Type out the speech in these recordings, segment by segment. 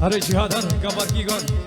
अरे जिहादर कबर की गौर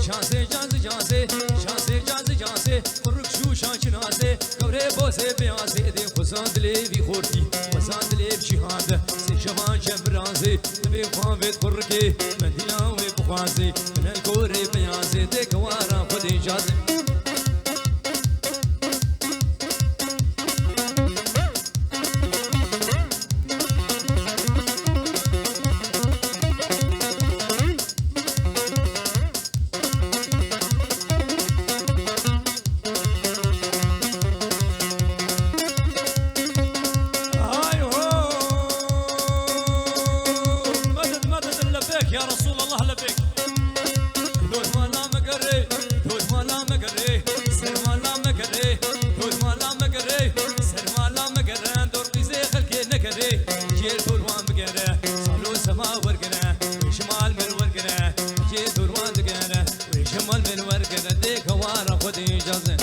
شانسه جانسه جانسه شانسه جانسه جانسه فرق شو شانشناسه قبره بوسه بياسه دي خزان دلي خورتي خزان دلي بشهاده سي شبان شبرازي تبي فاوت فرقي مدينه وبخازي من الكوري بياسه دي كوارا خدي جازي يا رسول الله لبيك دود مالا مقري دود مالا مقري سر مالا مقري دود مالا مقري سر مالا مقري دور بيزي خلقي نكري جيل دور وان مقري صالو سما ورقنا وشمال من ورقنا جيل دور وان مقري وشمال من ورقنا ديك وارا خدي اجازه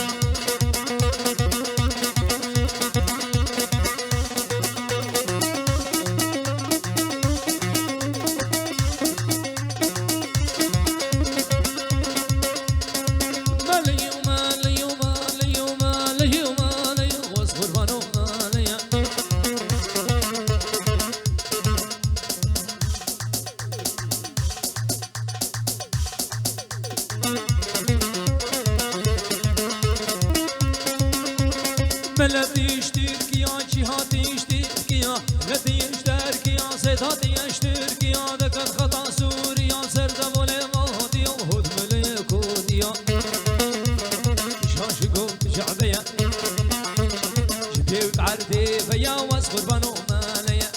ملتي اشترك يا جهاتي اشترك يا ملتي اشترك يا سيداتي اشترك يا ذكر خطا سوريا سرد بولي مهدي وهد ملكوت يا شاشقو شعبيا جبيت عرتي فيا واصبر بنو ماليا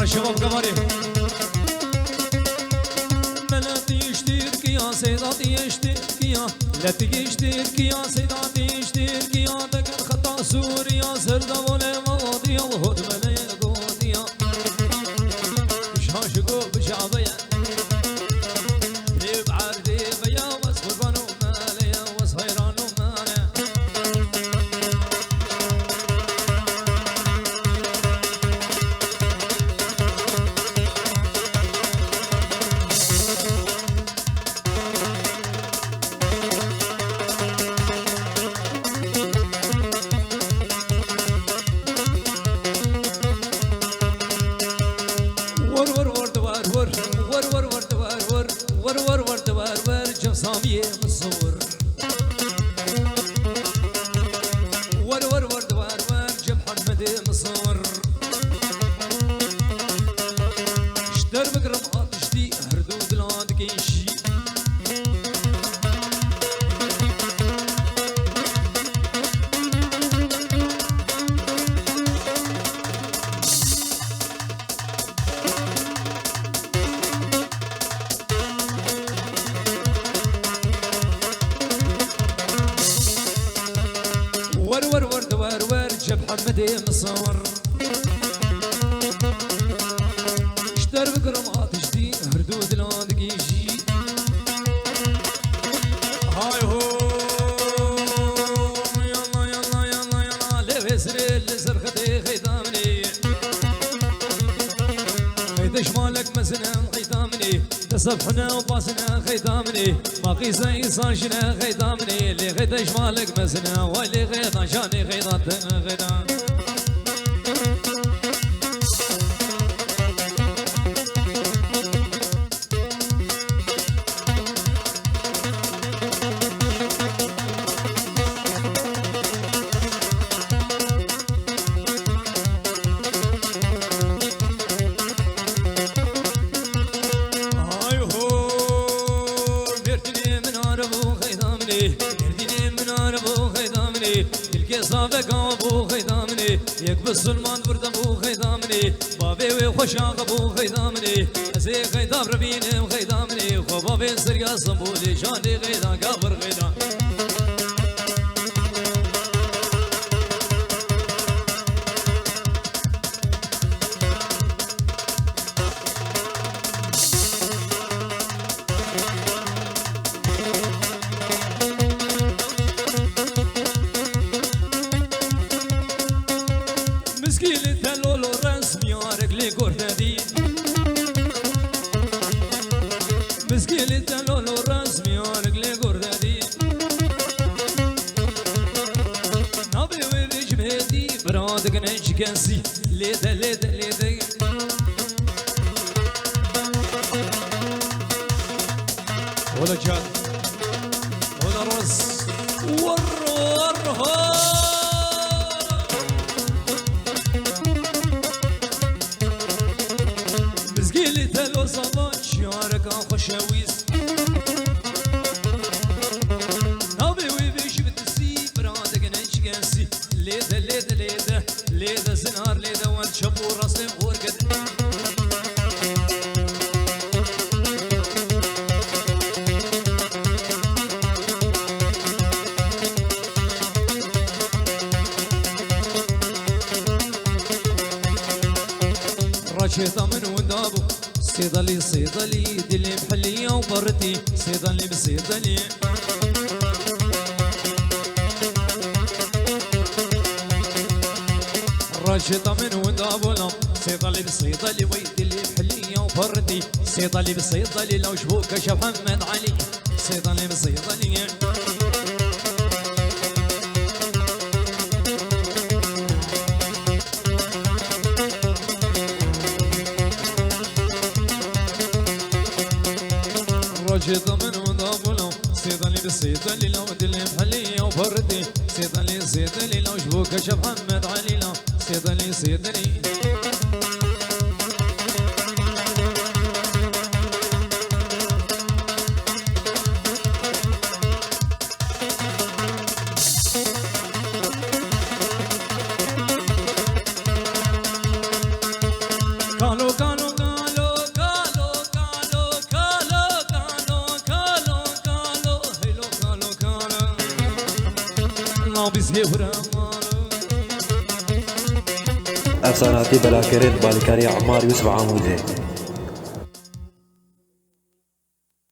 شباب قمري ملاتي اشترك يا سيداتي اشترك يا ملاتي اشترك يا سيداتي اشترك يا ذكر خطا سوريا سرد بولي ماضي الهد مليقوت يا شاشقو بشعبيا جيب عردي بيا واصبر بنو ماليا وصهيرانو ماليا صامية مصور ور ور ور دوار ور جب حمد مصور اشتر بقرب عطشتي هردو دلاد كيشي ور ور دوار ور جب حمد مصور اشتر بقرم عطشتي هردو دلاد كيشي هاي هو يلا يلا يلا يلا لبسري لزرختي خيطامني خيط شمالك مسنا خيطامني تصبحنا وباسنا خيطامني ما قيسا يصاشنا خيطامني اللي خيط شمالك مسنا واللي خيطا شاني خيطات خيطان صافك ابو خيدامني يكبس سلمان برد ابو خيدامني بابي وخشاق ابو خيدامني زي خيدام ربيني وخيدامني خو بابي سريا صبولي شاني غيدان قابر غيدان برادك نعيش كاسي ليدا ليدا ليدا ولا جاد ولا رز ورها بزقيلي تلو صباح شعرك خوشاويس نابي ويبيش بتسي برادك نعيش كاسي ليدا ليدا ليدا ليدا زنار ليدا والشبور راسي ورقد رشيطة من ودابو صيدلي صيدلي دلي محلية وبرتي صيدلي بصيدلي رشيطة من ودابو لو صيدلي بصيدلي ويدلي محلية وبرتي صيدلي بصيدلي لو شبوك شاف محمد علي صيدلي بصيدلي رشيطة من وضابلو صيدلي بصيدلي لو دلي محلية وبردي صيدلي صيدلي لو شبوك شاف محمد علي لو صيدلي صيدلي كالو كالو افساناتي بلا كريت بالكاري عمار يوسف عمودي